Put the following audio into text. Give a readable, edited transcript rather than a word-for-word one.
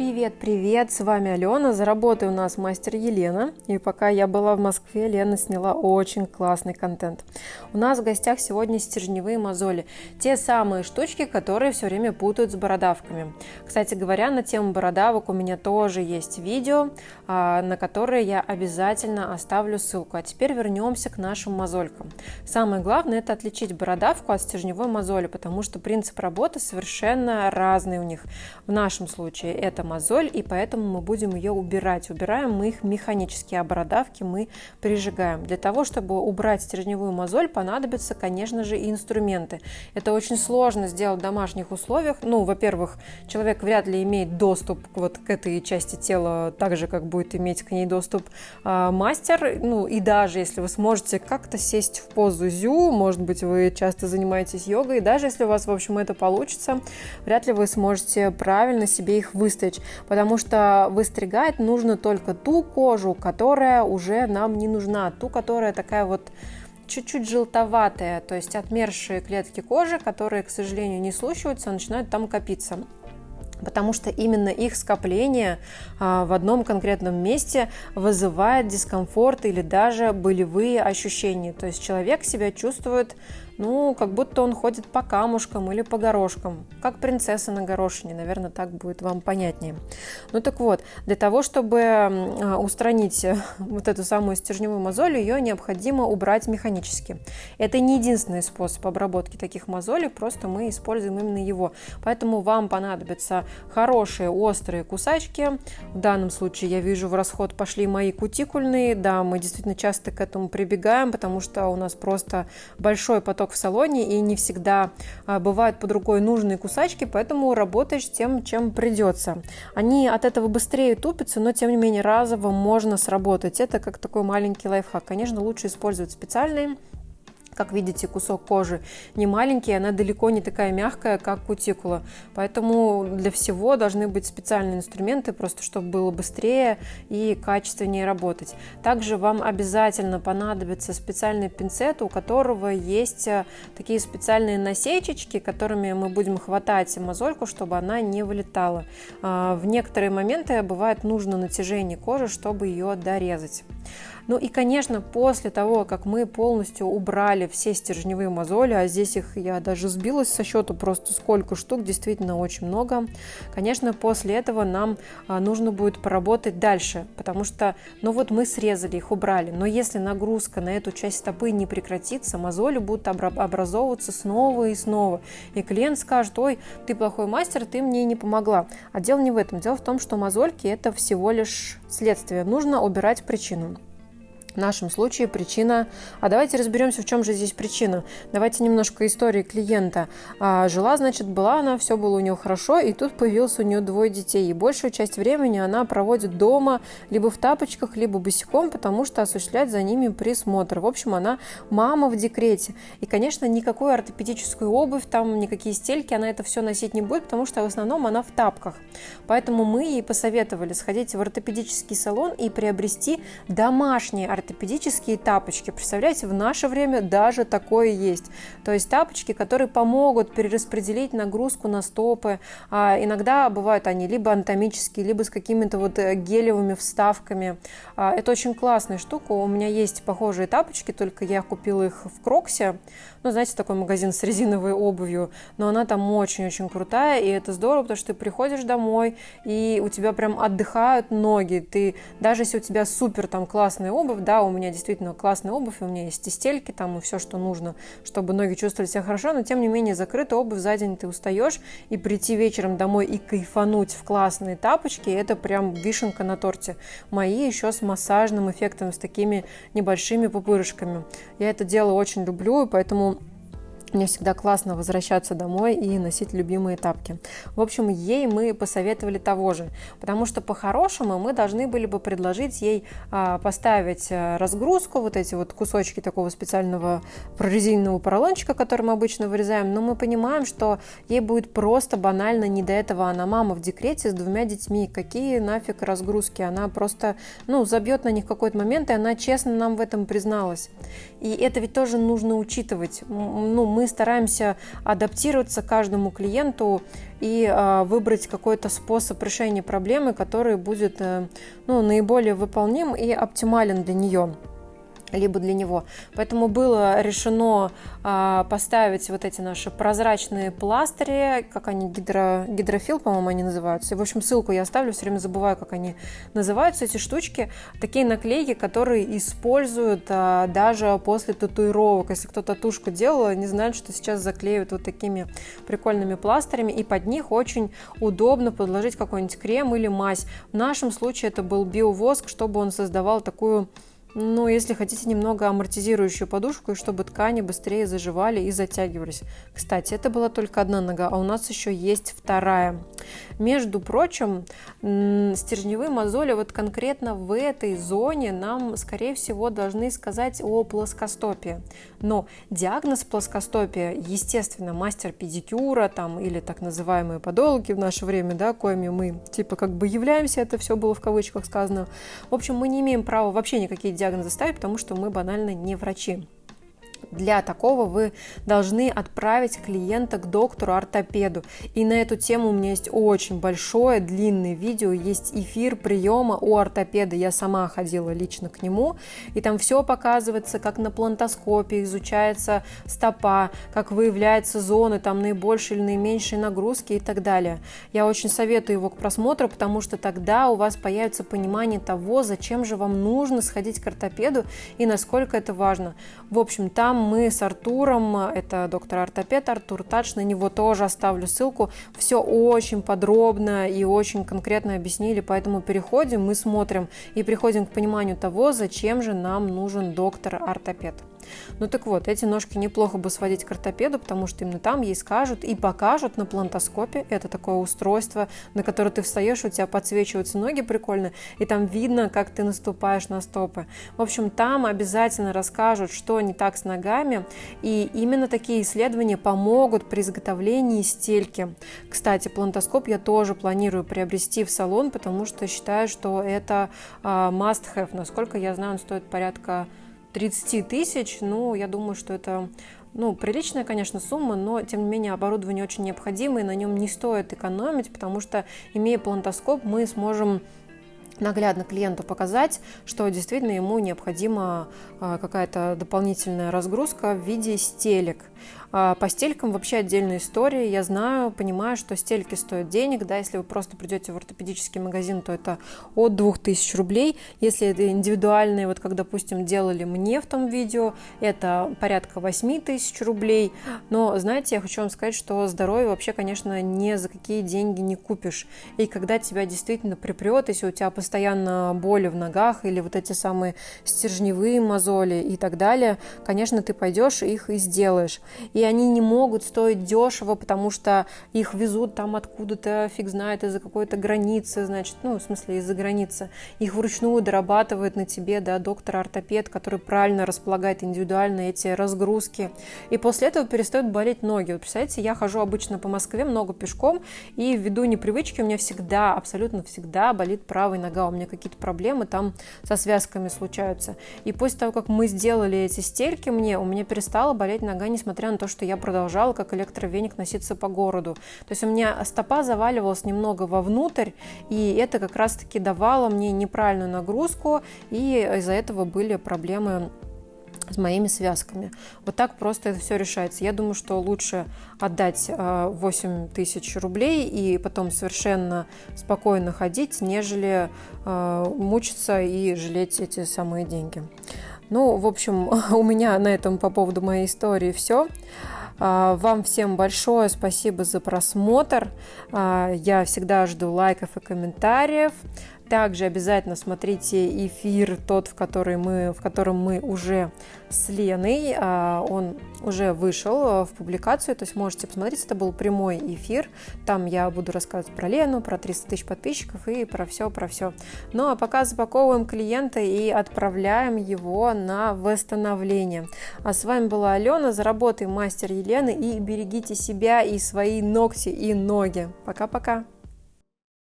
Привет, с вами Алена, за работой у нас мастер Елена, и пока я была в Москве, Лена сняла очень классный контент. У нас в гостях сегодня стержневые мозоли, те самые штучки, которые все время путают с бородавками. Кстати говоря, на тему бородавок у меня тоже есть видео, на которое я обязательно оставлю ссылку. А теперь вернемся к нашим мозолькам. Самое главное — это отличить бородавку от стержневой мозоли, потому что принцип работы совершенно разный у них. В нашем случае это мозоль, и поэтому мы будем ее убирать. Убираем мы их механически, а бородавки мы прижигаем. Для того, чтобы убрать стержневую мозоль, понадобятся, конечно же, и инструменты. Это очень сложно сделать в домашних условиях. Во-первых, человек вряд ли имеет доступ вот к этой части тела, так же, как будет иметь к ней доступ мастер. И даже если вы сможете как-то сесть в позу зю, может быть, вы часто занимаетесь йогой, даже если у вас, в общем, это получится, вряд ли вы сможете правильно себе их выстричь, потому что выстригать нужно только ту кожу, которая уже нам не нужна, ту, которая такая вот чуть-чуть желтоватая, то есть отмершие клетки кожи, которые, к сожалению, не слушаются, начинают там копиться. Потому что именно их скопление в одном конкретном месте вызывает дискомфорт или даже болевые ощущения. То есть человек себя чувствует, как будто он ходит по камушкам или по горошкам, как принцесса на горошине, наверное, так будет вам понятнее. Так вот, для того, чтобы устранить вот эту самую стержневую мозоль, ее необходимо убрать механически. Это не единственный способ обработки таких мозолей, просто мы используем именно его. Поэтому вам понадобятся хорошие острые кусачки. В данном случае я вижу, в расход пошли мои кутикульные. Да, мы действительно часто к этому прибегаем, потому что у нас просто большой поток в салоне, и не всегда бывают под рукой нужные кусачки, поэтому работаешь тем, чем придется. Они от этого быстрее тупятся, но тем не менее разово можно сработать. Это как такой маленький лайфхак. Конечно, лучше использовать специальные. Как видите, кусок кожи не маленький, она далеко не такая мягкая, как кутикула. Поэтому для всего должны быть специальные инструменты, просто чтобы было быстрее и качественнее работать. Также вам обязательно понадобится специальный пинцет, у которого есть такие специальные насечечки, которыми мы будем хватать мозольку, чтобы она не вылетала. В некоторые моменты бывает нужно натяжение кожи, чтобы ее дорезать. И, конечно, после того, как мы полностью убрали все стержневые мозоли, а здесь их я даже сбилась со счету, просто сколько штук, действительно очень много, конечно, после этого нам нужно будет поработать дальше, потому что, мы срезали их, убрали, но если нагрузка на эту часть стопы не прекратится, мозоли будут образовываться снова и снова, и клиент скажет: ой, ты плохой мастер, ты мне не помогла. А дело не в этом, дело в том, что мозольки — это всего лишь следствие, нужно убирать причину. В нашем случае причина... давайте разберемся, в чем же здесь причина. Давайте немножко истории клиента. Была она, все было у нее хорошо, и тут появился у нее 2 детей. И большую часть времени она проводит дома либо в тапочках, либо босиком, потому что осуществляет за ними присмотр. В общем, она мама в декрете. И, конечно, никакую ортопедическую обувь, никакие стельки она это все носить не будет, потому что в основном она в тапках. Поэтому мы ей посоветовали сходить в ортопедический салон и приобрести домашние ортопедические тапочки. Представляете, в наше время даже такое есть. То есть тапочки, которые помогут перераспределить нагрузку на стопы. Иногда бывают они либо анатомические, либо с какими-то гелевыми вставками. Это очень классная штука. У меня есть похожие тапочки, только я купила их в Кроксе. Знаете, такой магазин с резиновой обувью. Но она там очень-очень крутая, и это здорово, потому что ты приходишь домой, и у тебя прям отдыхают ноги. Даже если у тебя супер классная обувь, да, у меня действительно классная обувь, у меня есть и стельки и все, что нужно, чтобы ноги чувствовали себя хорошо, но тем не менее закрытая обувь, за день ты устаешь, и прийти вечером домой и кайфануть в классные тапочки — это прям вишенка на торте. Мои еще с массажным эффектом, с такими небольшими пупырышками. Я это дело очень люблю, и поэтому мне всегда классно возвращаться домой и носить любимые тапки. В общем, ей мы посоветовали того же, потому что по-хорошему мы должны были бы предложить ей поставить разгрузку, эти кусочки такого специального прорезиненного поролончика, который мы обычно вырезаем, но мы понимаем, что ей будет просто банально не до этого. Она мама в декрете с 2 детьми. Какие нафиг разгрузки? Она просто, забьет на них в какой-то момент, и она честно нам в этом призналась. И это ведь тоже нужно учитывать. Мы мы стараемся адаптироваться к каждому клиенту и выбрать какой-то способ решения проблемы, который будет наиболее выполним и оптимален для нее, либо для него. Поэтому было решено поставить вот эти наши прозрачные пластыри, как они, гидрофил, по-моему, они называются. И, в общем, ссылку я оставлю, все время забываю, как они называются, эти штучки. Такие наклейки, которые используют даже после татуировок. Если кто-то татушку делал, они знают, что сейчас заклеивают вот такими прикольными пластырями, и под них очень удобно подложить какой-нибудь крем или мазь. В нашем случае это был биовоск, чтобы он создавал такую, если хотите, немного амортизирующую подушку, и чтобы ткани быстрее заживали и затягивались. Кстати, это была только одна нога, а у нас еще есть вторая. Между прочим, стержневые мозоли вот конкретно в этой зоне нам, скорее всего, должны сказать о плоскостопии. Но диагноз плоскостопия, естественно, мастер педикюра или так называемые подологи в наше время, коими мы являемся, это все было в кавычках сказано. В общем, мы не имеем права вообще никакие диагнозы ставить, потому что мы банально не врачи. Для такого вы должны отправить клиента к доктору-ортопеду. И на эту тему у меня есть очень большое, длинное видео, есть эфир приема у ортопеда. Я сама ходила лично к нему, и там все показывается, как на плантоскопе изучается стопа, как выявляются зоны, там наибольшие или наименьшие нагрузки и так далее. Я очень советую его к просмотру, потому что тогда у вас появится понимание того, зачем же вам нужно сходить к ортопеду и насколько это важно. В общем, там мы с Артуром, это доктор-ортопед Артур Тач, на него тоже оставлю ссылку, все очень подробно и очень конкретно объяснили, поэтому переходим, мы смотрим и приходим к пониманию того, зачем же нам нужен доктор-ортопед. Так вот, эти ножки неплохо бы сводить к ортопеду, потому что именно там ей скажут и покажут на плантоскопе. Это такое устройство, на которое ты встаешь, у тебя подсвечиваются ноги прикольно, и там видно, как ты наступаешь на стопы. В общем, там обязательно расскажут, что не так с ногами, и именно такие исследования помогут при изготовлении стельки. Кстати, плантоскоп я тоже планирую приобрести в салон, потому что считаю, что это must have. Насколько я знаю, он стоит порядка 30 тысяч, я думаю, что это приличная, конечно, сумма, но, тем не менее, оборудование очень необходимое, и на нем не стоит экономить, потому что, имея плантоскоп, мы сможем наглядно клиенту показать, что действительно ему необходима какая-то дополнительная разгрузка в виде стелек. По стелькам вообще отдельная история. Я знаю, понимаю, что стельки стоят денег. Если вы просто придете в ортопедический магазин, то это от 2000 рублей. Если это индивидуальные, как, допустим, делали мне в том видео, это порядка 8000 рублей. Но, знаете, я хочу вам сказать, что здоровье вообще, конечно, ни за какие деньги не купишь. И когда тебя действительно припрет, если у тебя постоянно боли в ногах или вот эти самые стержневые мозоли и так далее, конечно, ты пойдешь их и сделаешь. И они не могут стоить дешево, потому что их везут там откуда-то, фиг знает, из-за какой-то границы, в смысле из-за границы. Их вручную дорабатывает на тебе, доктор-ортопед, который правильно располагает индивидуально эти разгрузки. И после этого перестают болеть ноги. Представляете, я хожу обычно по Москве много пешком, и ввиду непривычки у меня всегда, абсолютно всегда болит правая нога. У меня какие-то проблемы там со связками случаются. И после того, как мы сделали эти стельки, у меня перестала болеть нога, несмотря на то, что я продолжала как электровеник носиться по городу. То есть у меня стопа заваливалась немного вовнутрь, и это как раз-таки давало мне неправильную нагрузку, и из-за этого были проблемы с моими связками. Вот так просто это все решается. Я думаю, что лучше отдать 8000 рублей и потом совершенно спокойно ходить, нежели мучиться и жалеть эти самые деньги. В общем, у меня на этом по поводу моей истории все. Вам всем большое спасибо за просмотр. Я всегда жду лайков и комментариев. Также обязательно смотрите эфир тот, в котором мы уже с Леной. Он уже вышел в публикацию, то есть можете посмотреть. Это был прямой эфир. Там я буду рассказывать про Лену, про 300 тысяч подписчиков и про все. А пока запаковываем клиента и отправляем его на восстановление. А с вами была Алена. Заработай, мастер Елены, и берегите себя и свои ногти и ноги. Пока-пока.